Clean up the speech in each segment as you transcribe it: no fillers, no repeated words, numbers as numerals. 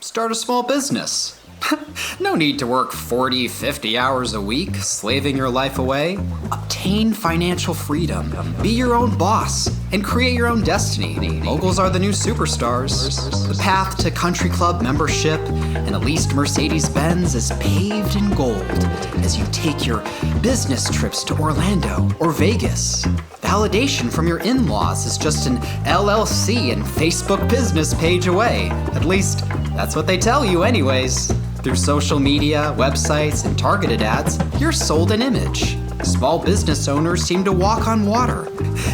Start a small business. No need to work 40, 50 hours a week, slaving your life away. Obtain financial freedom, be your own boss, and create your own destiny. Moguls are the new superstars. The path to country club membership and a leased Mercedes-Benz is paved in gold as you take your business trips to Orlando or Vegas. Validation from your in-laws is just an LLC and Facebook business page away. At least, that's what they tell you anyways. Through social media, websites, and targeted ads, you're sold an image. Small business owners seem to walk on water.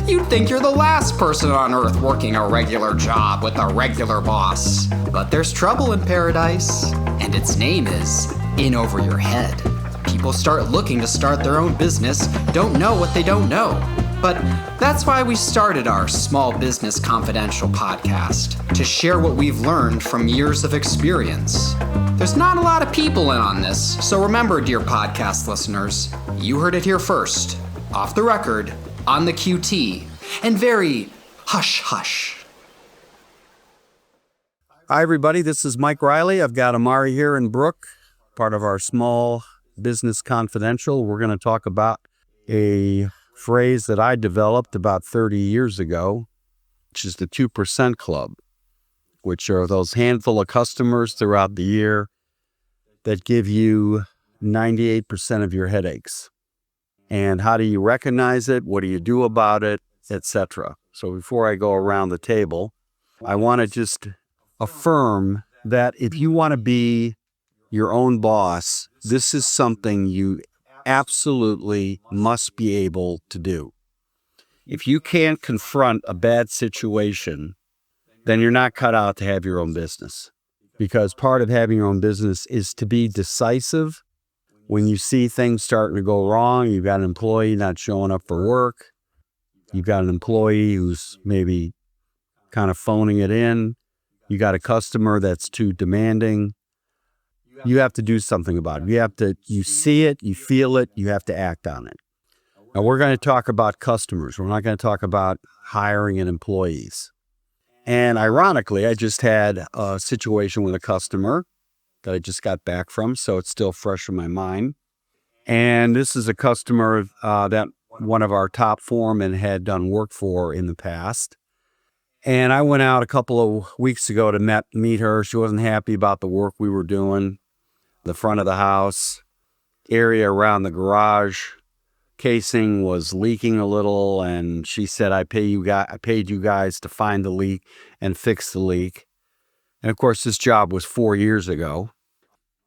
You'd think you're the last person on earth working a regular job with a regular boss. But there's trouble in paradise, and its name is in over your head. People start looking to start their own business, don't know what they don't know. But that's why we started our Small Business Confidential podcast, to share what we've learned from years of experience. There's not a lot of people in on this, so remember, dear podcast listeners, you heard it here first, off the record, on the QT, and very hush-hush. Hi, everybody. This is Mike Riley. I've got Amari here in Brook, part of our Small Business Confidential. We're going to talk about a phrase that I developed about 30 years ago, which is the 2% Club, which are those handful of customers throughout the year that give you 98% of your headaches. And how do you recognize it? What do you do about it? Etc. So before I go around the table, I want to just affirm that if you want to be your own boss, this is something you absolutely must be able to do. If you can't confront a bad situation, then you're not cut out to have your own business. Because part of having your own business is to be decisive. When you see things starting to go wrong, you've got an employee not showing up for work, you've got an employee who's maybe kind of phoning it in, you got a customer that's too demanding, you have to do something about it. You see it, you feel it, you have to act on it. Now, we're going to talk about customers. We're not going to talk about hiring and employees. And ironically, I just had a situation with a customer that I just got back from, so it's still fresh in my mind. And this is a customer that one of our top foremen had done work for in the past. And I went out a couple of weeks ago to meet her. She wasn't happy about the work we were doing. The front of the house, area around the garage casing was leaking a little, and she said, I paid you guys to find the leak and fix the leak. And of course, this job was 4 years ago.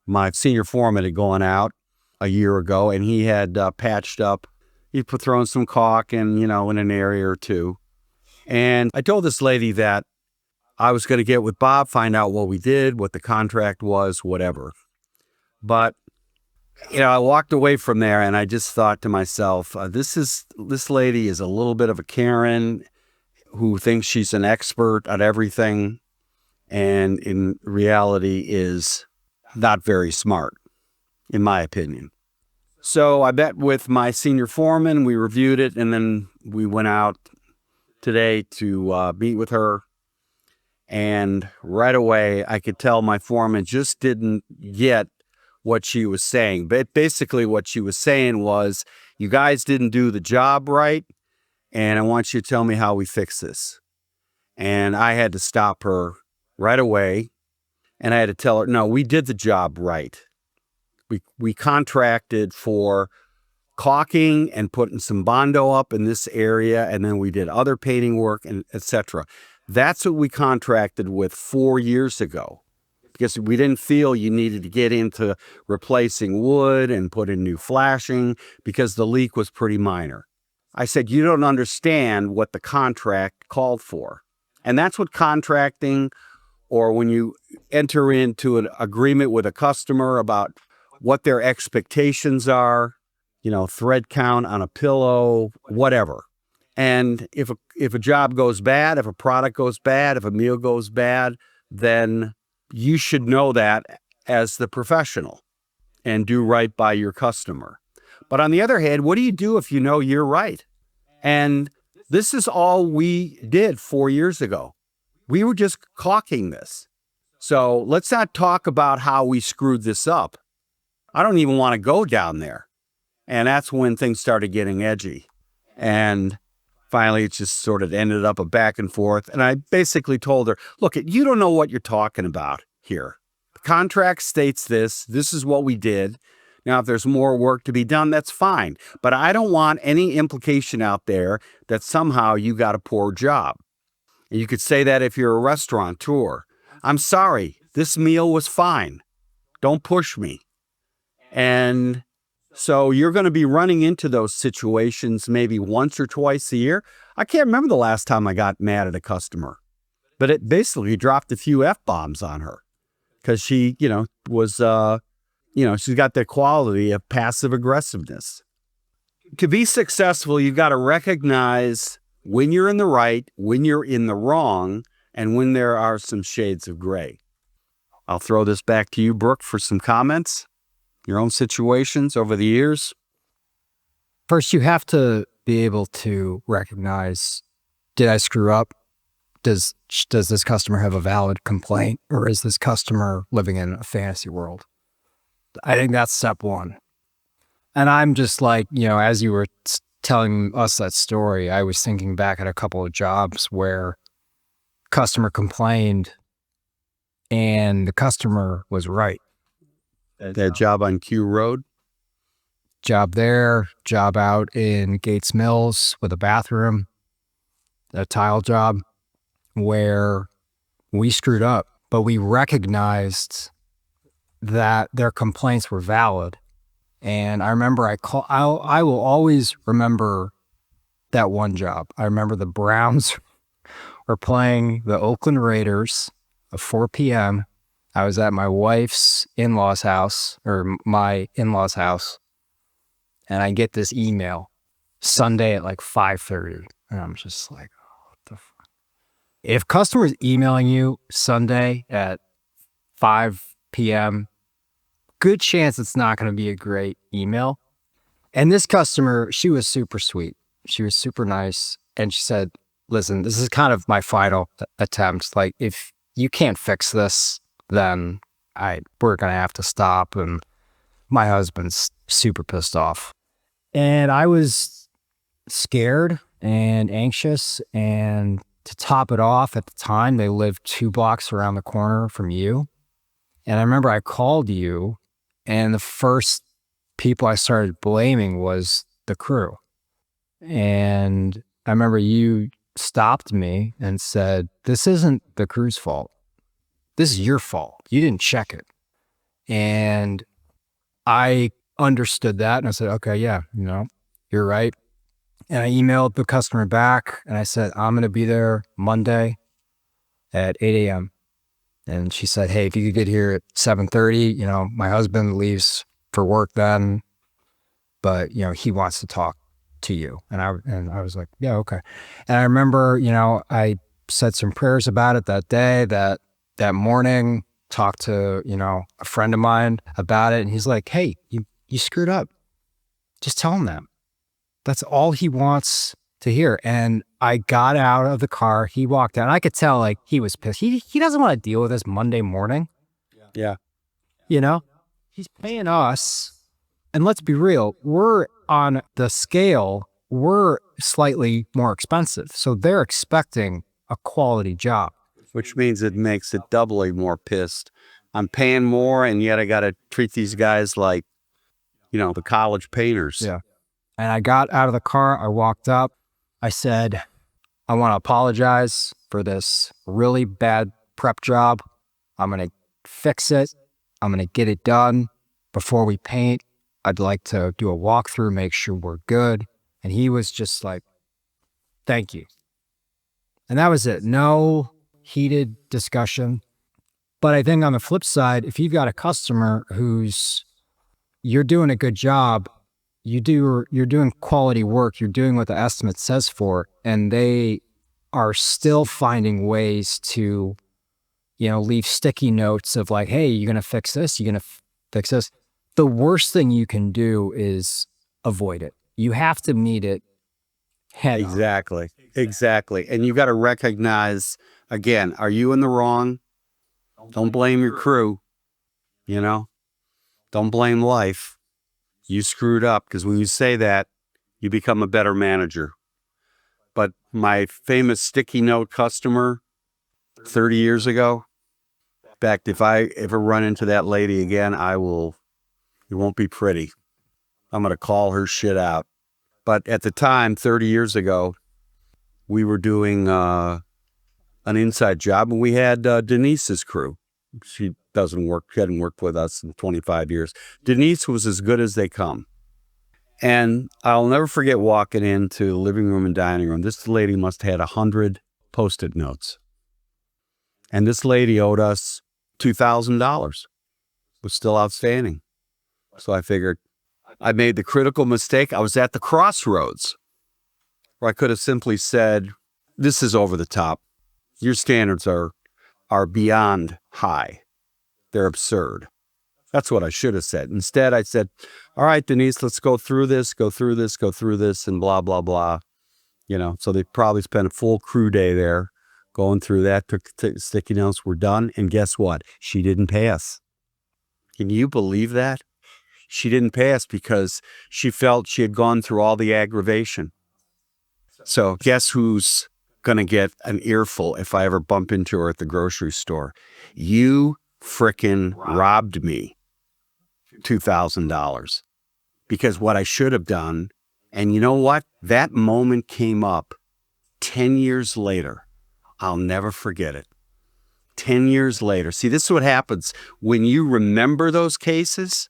My senior foreman had gone out a year ago, and he had patched up. He'd thrown some caulk in an area or two. And I told this lady that I was going to get with Bob, find out what we did, what the contract was, whatever. But, I walked away from there and I just thought to myself, this lady is a little bit of a Karen who thinks she's an expert at everything and in reality is not very smart, in my opinion. So I met with my senior foreman, we reviewed it, and then we went out today to meet with her. And right away, I could tell my foreman just didn't get what she was saying. But basically what she was saying was, you guys didn't do the job right, and I want you to tell me how we fix this. And I had to stop her right away, and I had to tell her, no, we did the job right. We contracted for caulking and putting some Bondo up in this area, and then we did other painting work, and etc. That's what we contracted with 4 years ago, because we didn't feel you needed to get into replacing wood and put in new flashing because the leak was pretty minor. I said, you don't understand what the contract called for. And that's what contracting, or when you enter into an agreement with a customer about what their expectations are, thread count on a pillow, whatever. And if a job goes bad, if a product goes bad, if a meal goes bad, then you should know that as the professional and do right by your customer. But on the other hand, what do you do if you know you're right? And this is all we did 4 years ago. We were just caulking this. So let's not talk about how we screwed this up. I don't even want to go down there. And that's when things started getting edgy. And finally, it just sort of ended up a back and forth. And I basically told her, look, you don't know what you're talking about here. The contract states this. This is what we did. Now, if there's more work to be done, that's fine. But I don't want any implication out there that somehow you got a poor job. And you could say that if you're a restaurateur. I'm sorry, this meal was fine. Don't push me. And so you're going to be running into those situations maybe once or twice a year. I can't remember the last time I got mad at a customer, but it basically dropped a few F-bombs on her because she, was, she's got the quality of passive aggressiveness. To be successful, you've got to recognize when you're in the right, when you're in the wrong, and when there are some shades of gray. I'll throw this back to you, Brook, for some comments. Your own situations over the years. First, you have to be able to recognize, did I screw up? Does this customer have a valid complaint, or is this customer living in a fantasy world? I think that's step one. And I'm just like, as you were telling us that story, I was thinking back at a couple of jobs where customer complained and the customer was right. That job on Q Road? Job there, job out in Gates Mills with a bathroom, a tile job where we screwed up, but we recognized that their complaints were valid. And I remember I will always remember that one job. I remember the Browns were playing the Oakland Raiders at 4 p.m. I was at my wife's in-laws house, or my in-laws house, and I get this email Sunday at like 5:30. And I'm just like, oh, what the fuck? If customers emailing you Sunday at 5 p.m., good chance it's not going to be a great email. And this customer, she was super sweet. She was super nice. And she said, listen, this is kind of my final attempt. Like, if you can't fix this, then we're going to have to stop. And my husband's super pissed off. And I was scared and anxious. And to top it off, at the time, they lived 2 blocks around the corner from you. And I remember I called you, and the first people I started blaming was the crew. And I remember you stopped me and said, this isn't the crew's fault. This is your fault. You didn't check it. And I understood that. And I said, okay, yeah, you're right. And I emailed the customer back and I said, I'm going to be there Monday at 8 a.m. And she said, hey, if you could get here at 7:30, my husband leaves for work then, but, he wants to talk to you. And I was like, yeah, okay. And I remember, I said some prayers about it that day, that morning, talked to, a friend of mine about it. And he's like, hey, you screwed up. Just tell him that. That's all he wants to hear. And I got out of the car. He walked out. And I could tell, like, he was pissed. He doesn't want to deal with this Monday morning. Yeah. He's paying us. And let's be real, we're on the scale, we're slightly more expensive. So they're expecting a quality job. Which means it makes it doubly more pissed. I'm paying more, and yet I got to treat these guys like, the college painters. Yeah. And I got out of the car. I walked up. I said, I want to apologize for this really bad prep job. I'm going to fix it. I'm going to get it done before we paint. I'd like to do a walkthrough, make sure we're good. And he was just like, thank you. And that was it. No heated discussion. But I think on the flip side, if you've got a customer you're doing a good job, you're doing quality work, you're doing what the estimate says for, and they are still finding ways to, leave sticky notes of like, hey, you're going to fix this, you're going to fix this. The worst thing you can do is avoid it. You have to meet it head on. Exactly. And you got to recognize, again, are you in the wrong? Don't blame your crew, you know? Don't blame life. You screwed up, because when you say that, you become a better manager. But my famous sticky note customer 30 years ago, in fact, if I ever run into that lady again, it won't be pretty. I'm going to call her shit out. But at the time, 30 years ago, we were doing an inside job, and we had Denise's crew. She hadn't worked with us in 25 years. Denise was as good as they come. And I'll never forget walking into the living room and dining room. This lady must have had 100 Post-it notes. And this lady owed us $2,000. Was still outstanding. So I figured I made the critical mistake. I was at the crossroads where I could have simply said, this is over the top. Your standards are beyond high. They're absurd. That's what I should have said. Instead, I said, all right, Denise, let's go through this, and blah, blah, blah. So they probably spent a full crew day there going through that, took sticky notes, were done. And guess what? She didn't pass. Can you believe that? She didn't pass because she felt she had gone through all the aggravation. So guess who's going to get an earful if I ever bump into her at the grocery store? You frickin' robbed me $2,000. Because what I should have done, and you know what? That moment came up 10 years later. I'll never forget it. 10 years later. See, this is what happens when you remember those cases.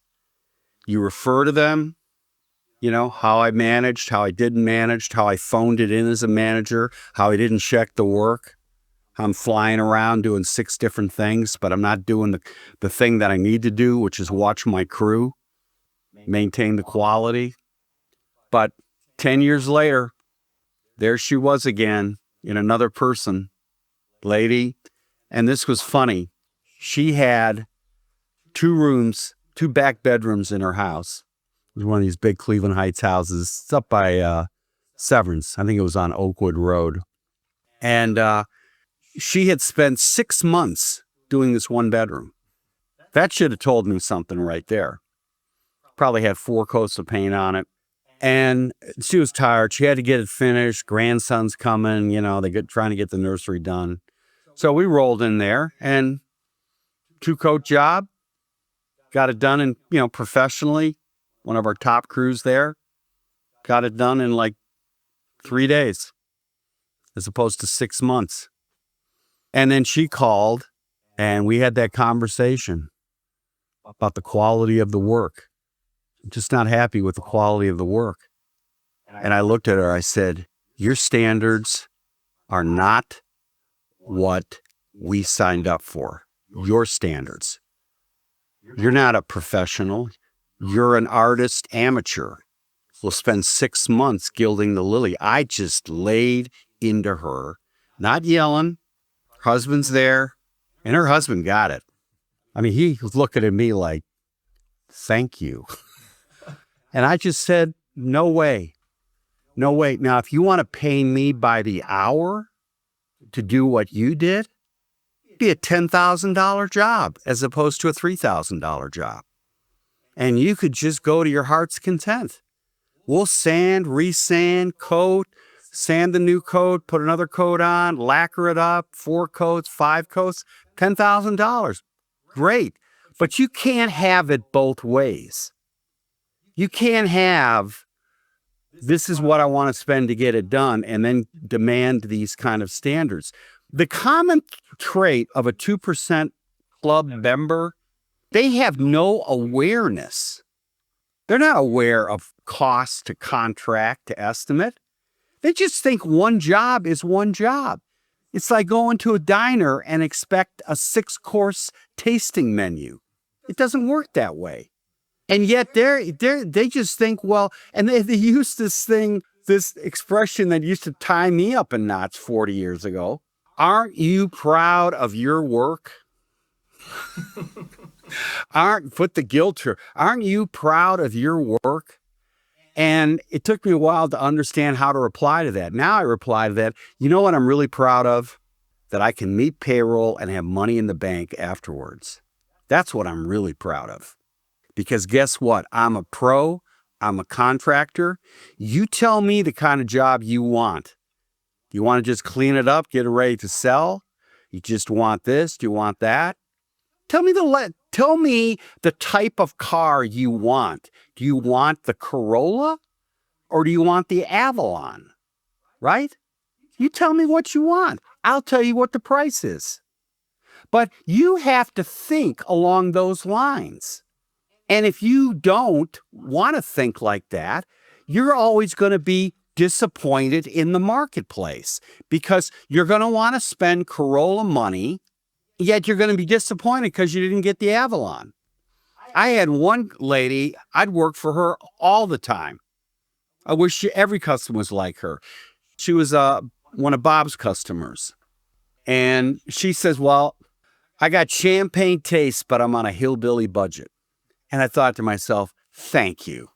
You refer to them, how I managed, how I didn't manage, how I phoned it in as a manager, how I didn't check the work. I'm flying around doing 6 different things, but I'm not doing the thing that I need to do, which is watch my crew, maintain the quality. But 10 years later, there she was again in another person, lady. And this was funny. She had 2 back bedrooms in her house. It was one of these big Cleveland Heights houses. It's up by Severance. I think it was on Oakwood Road. And she had spent 6 months doing this 1 bedroom. That should have told me something right there. Probably had 4 coats of paint on it. And she was tired. She had to get it finished. Grandson's coming, trying to get the nursery done. So we rolled in there, and 2-coat job. Got it done in, professionally. One of our top crews there. Got it done in like 3 days, as opposed to 6 months. And then she called, and we had that conversation about the quality of the work. I'm just not happy with the quality of the work. And I looked at her, I said, your standards are not what we signed up for. Your standards. You're not a professional. You're an artist amateur. We'll spend 6 months gilding the lily. I just laid into her, not yelling. Husband's there, and her husband got it. I mean, he was looking at me like, thank you. And I just said, no way. No way. Now, if you want to pay me by the hour to do what you did, it'd be a $10,000 job as opposed to a $3,000 job. And you could just go to your heart's content. We'll sand, resand, coat, sand the new coat, put another coat on, lacquer it up, 4 coats, 5 coats, $10,000. Great. But you can't have it both ways. You can't have, this is what I want to spend to get it done, and then demand these kind of standards. The common trait of a 2% club member, they have no awareness. They're not aware of cost to contract to estimate. They just think one job is one job. It's like going to a diner and expect a 6-course tasting menu. It doesn't work that way. And yet they just think, well, and they use this expression that used to tie me up in knots 40 years ago. Aren't you proud of your work? Put the guilt here. Aren't you proud of your work? And it took me a while to understand how to reply to that. Now I reply to that, you know what I'm really proud of? that I can meet payroll and have money in the bank afterwards. That's what I'm really proud of. Because guess what? I'm a pro. I'm a contractor. You tell me the kind of job you want. You want to just clean it up, get it ready to sell? You just want this? Do you want that? Tell me the type of car you want. Do you want the Corolla or do you want the Avalon? Right? You tell me what you want. I'll tell you what the price is. But you have to think along those lines. And if you don't want to think like that, you're always going to be disappointed in the marketplace because you're going to want to spend Corolla money, yet you're going to be disappointed because you didn't get the Avalon. I had one lady, I'd work for her all the time. I wish every customer was like her. She was one of Bob's customers. And she says, well, I got champagne taste, but I'm on a hillbilly budget. And I thought to myself, thank you.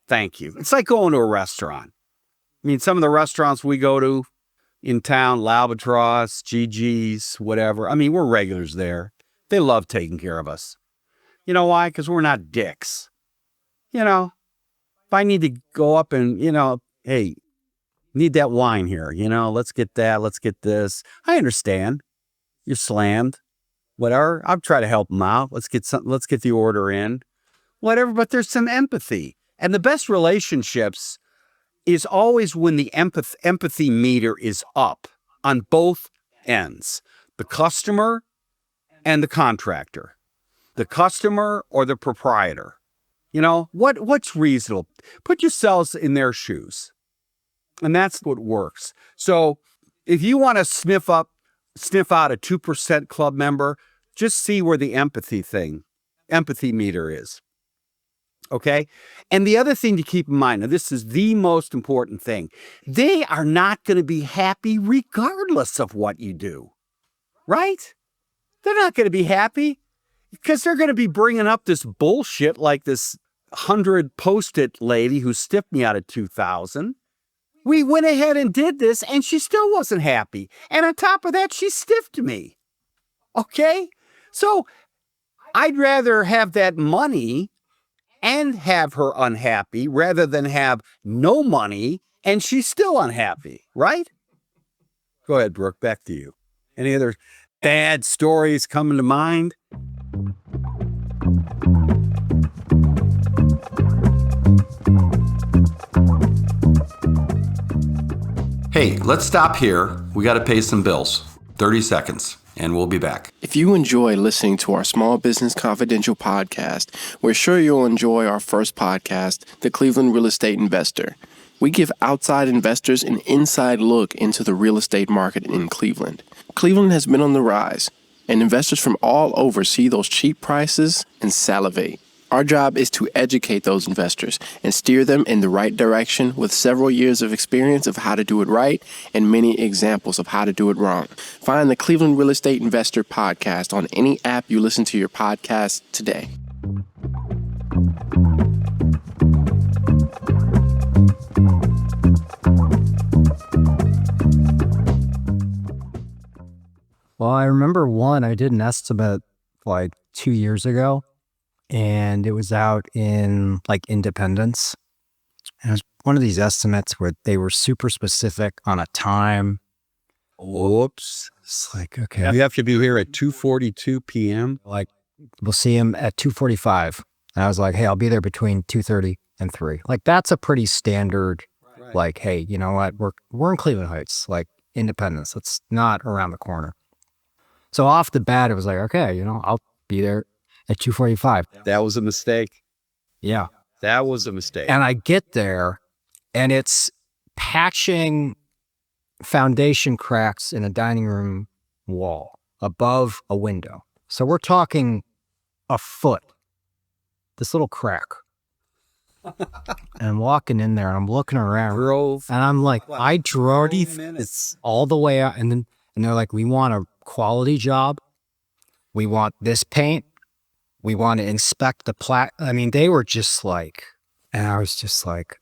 Thank you. It's like going to a restaurant. I mean, some of the restaurants we go to in town, L'Albatross, GG's, whatever. I mean, we're regulars there. They love taking care of us. You know why? Because we're not dicks. You know, if I need to go up and, hey, need that wine here, let's get that, let's get this. I understand. You're slammed. Whatever. I'll try to help them out. Let's get the order in. Whatever, but there's some empathy. And the best relationships is always when the empathy meter is up on both ends, the customer and the contractor, the customer or the proprietor. What's reasonable? Put yourselves in their shoes. And that's what works. So if you want to sniff out a 2% club member, just see where the empathy meter is. Okay? And the other thing to keep in mind, now this is the most important thing, they are not going to be happy regardless of what you do. Right? They're not going to be happy because they're going to be bringing up this bullshit like this 100 Post-it lady who stiffed me out of 2,000. We went ahead and did this and she still wasn't happy. And on top of that, she stiffed me. Okay? So I'd rather have that money and have her unhappy rather than have no money and she's still unhappy, right? Go ahead, Brooke, back to you. Any other bad stories coming to mind? Hey, let's stop here. We got to pay some bills. 30 seconds, and we'll be back. If you enjoy listening to our Small Business Confidential podcast, we're sure you'll enjoy our first podcast, The Cleveland Real Estate Investor. We give outside investors an inside look into the real estate market in Cleveland. Cleveland has been on the rise, and investors from all over see those cheap prices and salivate. Our job is to educate those investors and steer them in the right direction with several years of experience of how to do it right and many examples of how to do it wrong. Find the Cleveland Real Estate Investor podcast on any app you listen to your podcast today. Well, I remember I did an estimate like 2 years ago. And it was out in like Independence. And it was one of these estimates where they were super specific on a time. Whoops. It's like, okay. You have to be here at 2:42 p.m. Like, we'll see him at 2:45. And I was like, hey, I'll be there between 2:30 and 3. Like, that's a pretty standard, right. Like, hey, you know what? We're in Cleveland Heights, like Independence. It's not around the corner. So off the bat, it was like, okay, I'll be there at 2:45. That was a mistake. Yeah. That was a mistake. And I get there and it's patching foundation cracks in a dining room wall above a window. So we're talking a foot, this little crack. And I'm walking in there and I'm looking around. And I'm like, I drove this all the way out. And they're like, we want a quality job. We want this paint. We want to inspect the plat. I mean, they were just like, and I was just like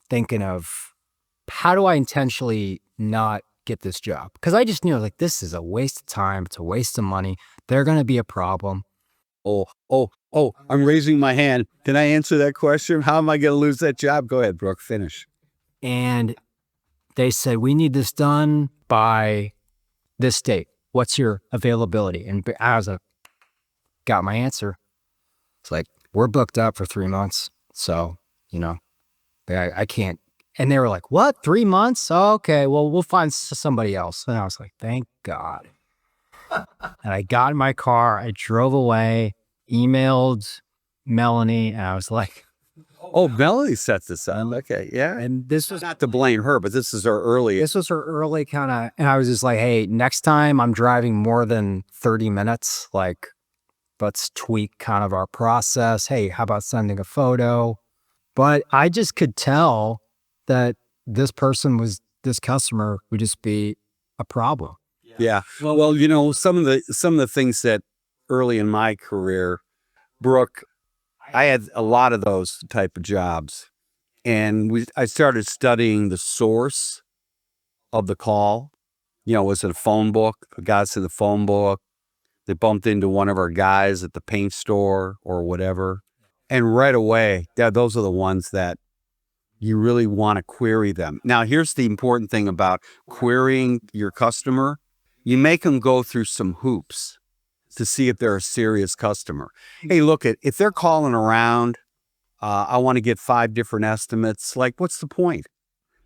thinking of how do I intentionally not get this job. Because I just knew, like, this is a waste of time. It's a waste of money. They're going to be a problem. Oh, I'm raising my hand. Can I answer that question? How am I going to lose that job? Go ahead, Brooke, finish. And they said, we need this done by this date. What's your availability? And I was like, got my answer. It's like, we're booked up for 3 months. So, I can't. And they were like, what? 3 months? Oh, okay, well, we'll find somebody else. And I was like, thank God. And I got in my car. I drove away, emailed Melanie, and I was like, oh, Melanie set this up. Okay, yeah. and this was Not to blame her, but this is her early. This was her early kind of, and I was just like, hey, next time I'm driving more than 30 minutes, like, let's tweak kind of our process. Hey, how about sending a photo? But I just could tell that this customer would just be a problem. Yeah. Well, some of the things that early in my career, Brooke, I had a lot of those type of jobs. And I started studying the source of the call. Was it a phone book? The guys in the phone book. They bumped into one of our guys at the paint store or whatever. And right away, those are the ones that you really want to query them. Now, here's the important thing about querying your customer. You make them go through some hoops to see if they're a serious customer. Hey, look, if they're calling around, I want to get 5 different estimates. Like, what's the point?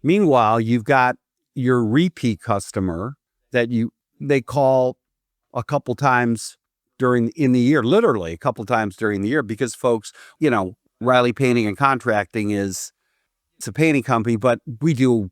Meanwhile, you've got your repeat customer that they call a couple times in the year, literally a couple times during the year, because folks, Riley Painting and Contracting it's a painting company, but we do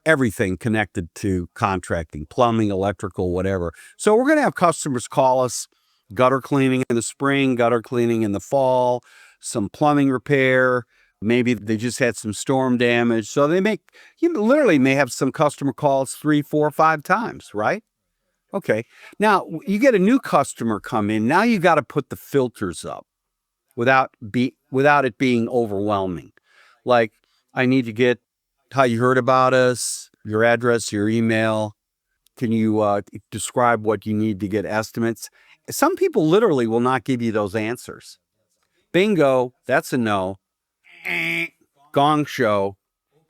everything connected to contracting, plumbing, electrical, whatever. So we're going to have customers call us, gutter cleaning in the spring, gutter cleaning in the fall, some plumbing repair. Maybe they just had some storm damage. So they literally may have some customer calls 3, 4, 5 times, right? Okay. Now you get a new customer come in. Now you got to put the filters up without it being overwhelming. Like, I need to get how you heard about us, your address, your email. Can you describe what you need to get estimates? Some people literally will not give you those answers. Bingo, that's a no. Gong show.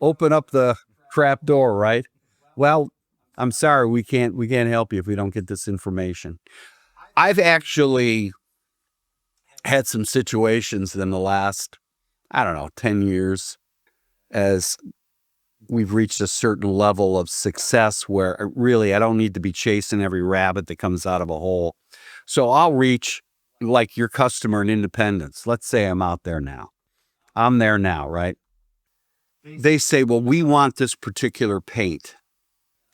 Open up the trap door, right? Well, I'm sorry, we can't help you if we don't get this information. I've actually had some situations in the last, 10 years, as we've reached a certain level of success where really I don't need to be chasing every rabbit that comes out of a hole. So I'll reach like your customer in Independence. Let's say I'm out there now. I'm there now, right? They say, well, we want this particular paint.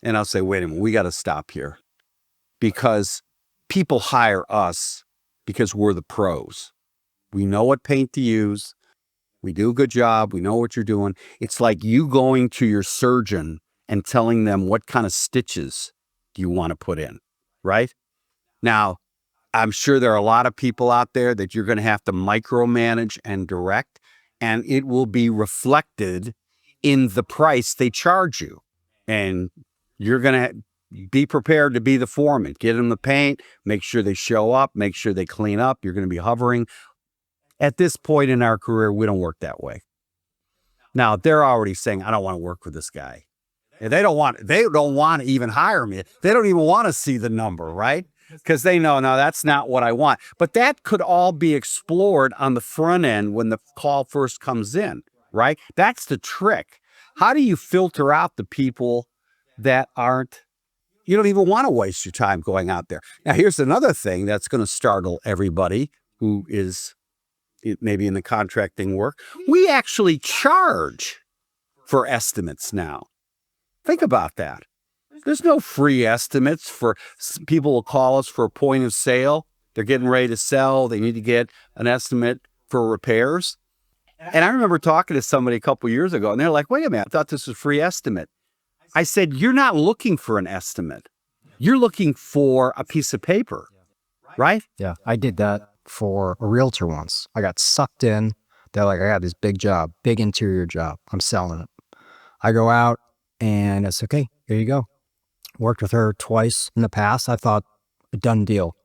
And I'll say, wait a minute, we got to stop here, because people hire us because we're the pros. We know what paint to use. We do a good job. We know what you're doing. It's like you going to your surgeon and telling them what kind of stitches do you want to put in, right? Now, I'm sure there are a lot of people out there that you're going to have to micromanage and direct, and it will be reflected in the price they charge you. And you're going to be prepared to be the foreman. Get them the paint, make sure they show up, make sure they clean up. You're going to be hovering. At this point in our career, we don't work that way. Now, they're already saying, I don't want to work with this guy. And they don't want to even hire me. They don't even want to see the number, right? Because they know, no, that's not what I want. But that could all be explored on the front end when the call first comes in, right? That's the trick. How do you filter out the people that you don't even want to waste your time going out there? Now, here's another thing that's going to startle everybody who is maybe in the contracting work. We actually charge for estimates now. Think about that. There's no free estimates for people will call us for a point of sale. They're getting ready to sell. They need to get an estimate for repairs. And I remember talking to somebody a couple years ago, and they're like, wait a minute, I thought this was a free estimate. I said, you're not looking for an estimate. You're looking for a piece of paper, right? Yeah, I did that for a realtor once. I got sucked in. They're like, I got this big job, big interior job. I'm selling it. I go out and it's okay. Here you go. Worked with her twice in the past. I thought a done deal.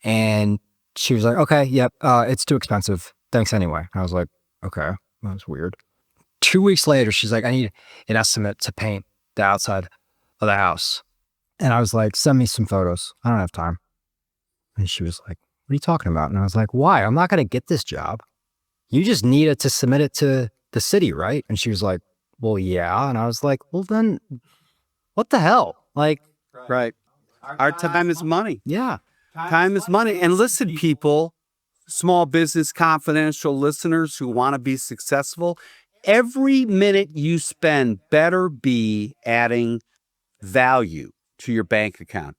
And she was like, okay, yep, it's too expensive. Thanks anyway. I was like, okay, that was weird. 2 weeks later, she's like, I need an estimate to paint the outside of the house. And I was like, send me some photos. I don't have time. And she was like, what are you talking about? And I was like, why? I'm not going to get this job. You just needed to submit it to the city, right? And she was like, well, yeah. And I was like, well, then what the hell? Like, Right. Our time is money. yeah. Time is money. And listen, people, small business confidential listeners who want to be successful, every minute you spend better be adding value to your bank account.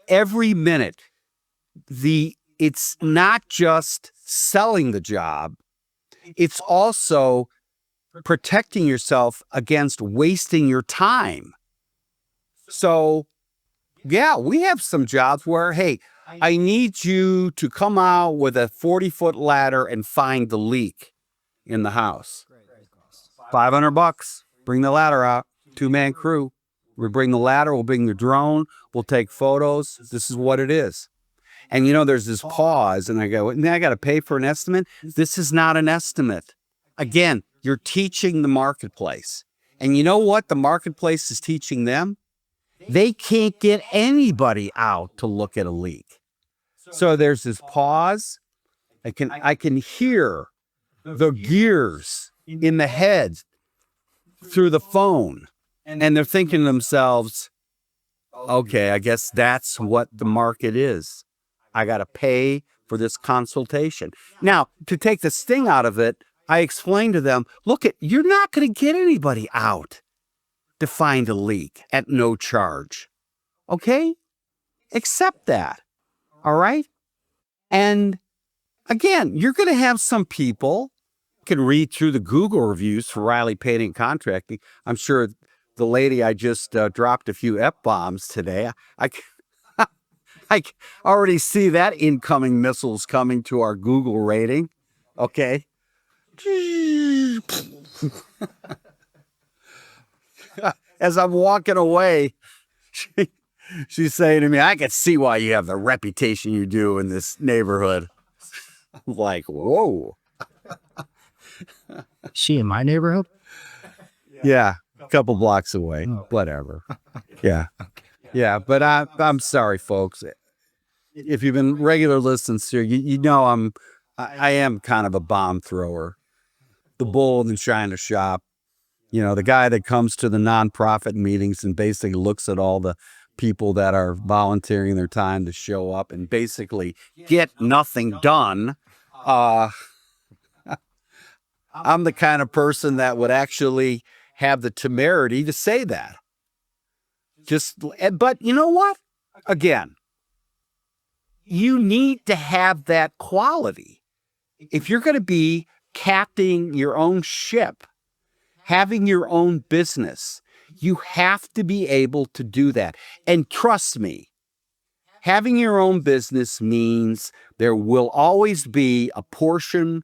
Every minute. It's not just selling the job, it's also protecting yourself against wasting your time. So, yeah, we have some jobs where, hey, I need you to come out with a 40-foot ladder and find the leak in the house. $500. Bring the ladder out. 2-man crew. We bring the ladder. We'll bring the drone. We'll take photos. This is what it is. And there's this pause, and I go, I got to pay for an estimate. This is not an estimate. Again, you're teaching the marketplace. And you know what the marketplace is teaching them? They can't get anybody out to look at a leak. So there's this pause. I can hear the gears in the head through the phone. And they're thinking to themselves, okay, I guess that's what the market is. I got to pay for this consultation. Now, to take the sting out of it, I explained to them, look, you're not going to get anybody out to find a leak at no charge. Okay? Accept that. All right? And again, you're going to have some people can read through the Google reviews for Riley Painting and Contracting. I'm sure the lady I just dropped a few F-bombs today. I already see that incoming missiles coming to our Google rating. Okay. As I'm walking away, she's saying to me, I can see why you have the reputation you do in this neighborhood. I'm like, whoa. She in my neighborhood? Yeah, a couple blocks away. Whatever. Yeah. Yeah, but I'm sorry, folks. If you've been regular listeners here, you know I am kind of a bomb thrower. The bull in the china shop. The guy that comes to the nonprofit meetings and basically looks at all the people that are volunteering their time to show up and basically get nothing done. I'm the kind of person that would actually have the temerity to say that. But you know what? Again, you need to have that quality. If you're going to be captaining your own ship, having your own business, you have to be able to do that. And trust me, having your own business means there will always be a portion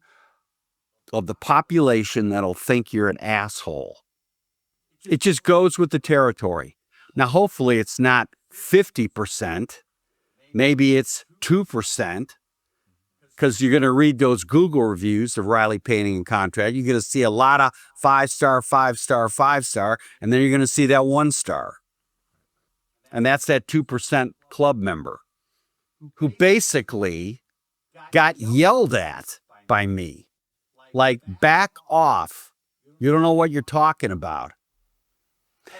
of the population that'll think you're an asshole. It just goes with the territory. Now, hopefully it's not 50%. Maybe it's 2%. Because you're going to read those Google reviews of Riley Painting and Contract. You're going to see a lot of 5-star, 5-star, 5-star, and then you're going to see that 1-star. And that's that 2% club member who basically got yelled at by me. Like, back off. You don't know what you're talking about.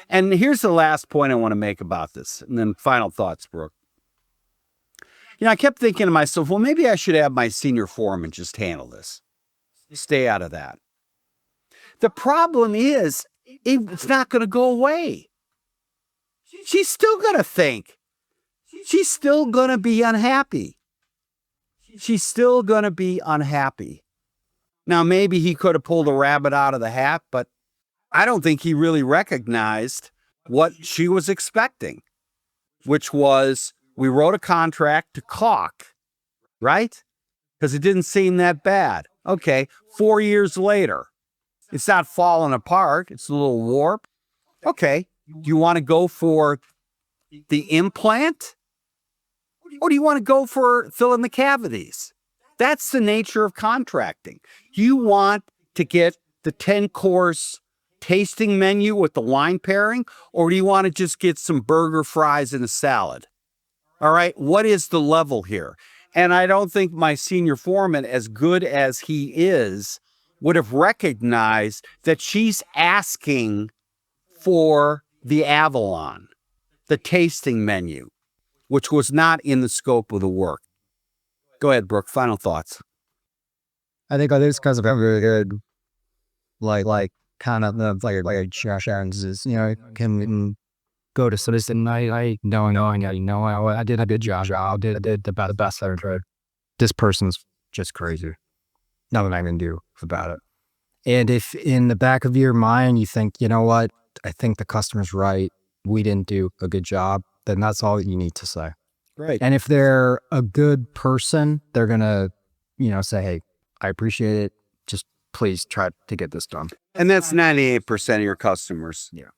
And here's the last point I want to make about this. And then final thoughts, Brook. I kept thinking to myself, well, maybe I should have my senior foreman just handle this. Stay out of that. The problem is, it's not going to go away. She's still going to think. She's still going to be unhappy. She's still going to be unhappy. Now, maybe he could have pulled a rabbit out of the hat, but I don't think he really recognized what she was expecting, which was, we wrote a contract to caulk, right? Because it didn't seem that bad. Okay, 4 years later, it's not falling apart. It's a little warped. Okay, do you want to go for the implant? Or do you want to go for filling the cavities? That's the nature of contracting. You want to get the 10-course tasting menu with the wine pairing, or do you want to just get some burger, fries, and a salad? All right, what is the level here? And I don't think my senior foreman, as good as he is, would have recognized that she's asking for the Avalon, the tasting menu, which was not in the scope of the work. Go ahead, Brook, final thoughts. I think others because of very good, like kind of the like Sharon's is, can go to citizen. I did a good job. I did about the best I ever tried. This person's just crazy. Nothing I can do about it. And if in the back of your mind you think, you know what, I think the customer's right, we didn't do a good job, then that's all you need to say. Right. And if they're a good person, they're gonna, say, hey, I appreciate it. Just please try to get this done. And that's 98% of your customers. Yeah.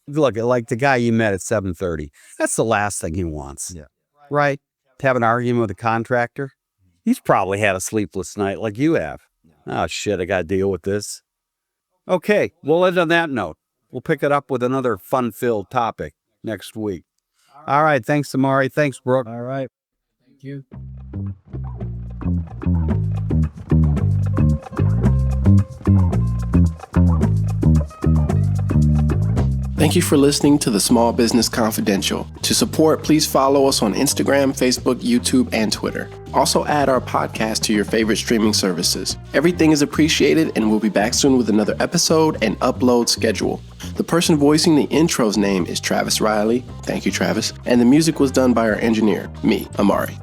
Look, like the guy you met at 7:30, that's the last thing he wants. Yeah. Right? To have an argument with a contractor. He's probably had a sleepless night like you have. Oh, shit, I got to deal with this. Okay, we'll end on that note. We'll pick it up with another fun-filled topic next week. All right, thanks, Amari. Thanks, Brook. All right. Thank you. Thank you for listening to the Small Business Confidential. To support, please follow us on Instagram, Facebook, YouTube, and Twitter. Also add our podcast to your favorite streaming services. Everything is appreciated, and we'll be back soon with another episode and upload schedule. The person voicing the intro's name is Travis Riley. Thank you, Travis. And the music was done by our engineer, me, Amari.